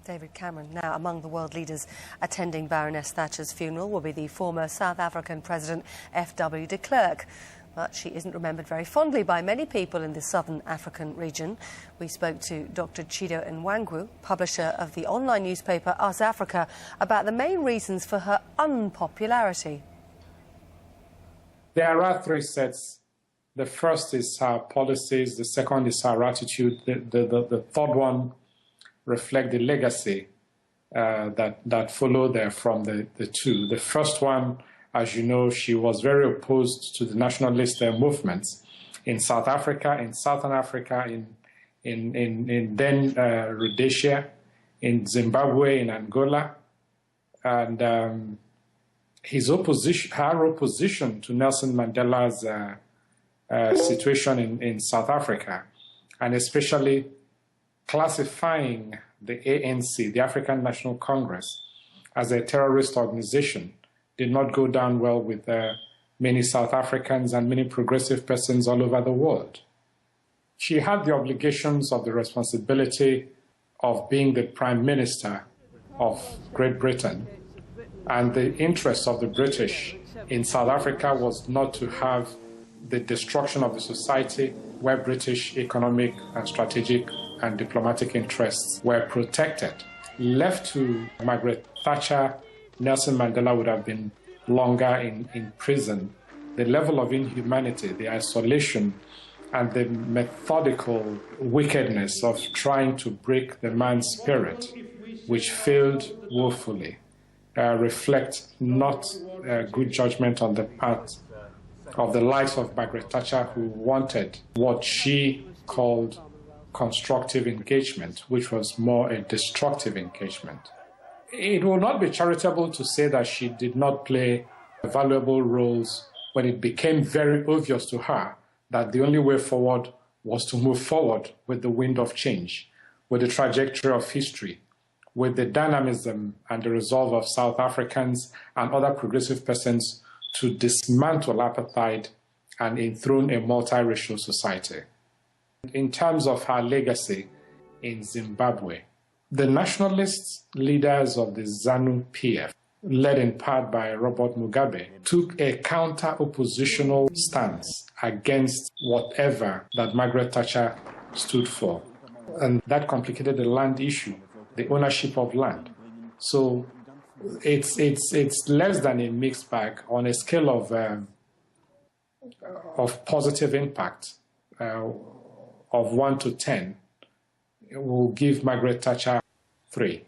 David Cameron. Now, among the world leaders attending Baroness Thatcher's funeral will be the former South African President F.W. de Klerk. But she isn't remembered very fondly by many people in the southern African region. We spoke to Dr. Chido Nwangwu, publisher of the online newspaper USAfrica, about the main reasons for her unpopularity. There are three sets. The first is her policies, the second is her attitude, the third one reflects the legacy that followed there from the two. The first one, as you know, she was very opposed to the nationalist movements in South Africa, in Southern Africa, in then Rhodesia, in Zimbabwe, in Angola. And her opposition to Nelson Mandela's situation in South Africa, and especially classifying the ANC, the African National Congress, as a terrorist organization, did not go down well with many South Africans and many progressive persons all over the world. She had the obligations of the responsibility of being the Prime Minister of Great Britain, and the interest of the British in South Africa was not to have the destruction of the society where British economic and strategic and diplomatic interests were protected. Left to Margaret Thatcher, Nelson Mandela would have been longer in prison. The level of inhumanity, the isolation, and the methodical wickedness of trying to break the man's spirit, which failed woefully, reflect not good judgment on the part of the likes of Margaret Thatcher, who wanted what she called constructive engagement, which was more a destructive engagement. It will not be charitable to say that she did not play valuable roles when it became very obvious to her that the only way forward was to move forward with the wind of change, with the trajectory of history, with the dynamism and the resolve of South Africans and other progressive persons to dismantle apartheid and enthrone a multiracial society. In terms of her legacy in Zimbabwe, the nationalist leaders of the ZANU-PF, led in part by Robert Mugabe, took a counter-oppositional stance against whatever that Margaret Thatcher stood for. And that complicated the land issue, the ownership of land. So it's less than a mixed bag on a scale of positive impact of 1 to 10. We'll give Margaret Thatcher 3.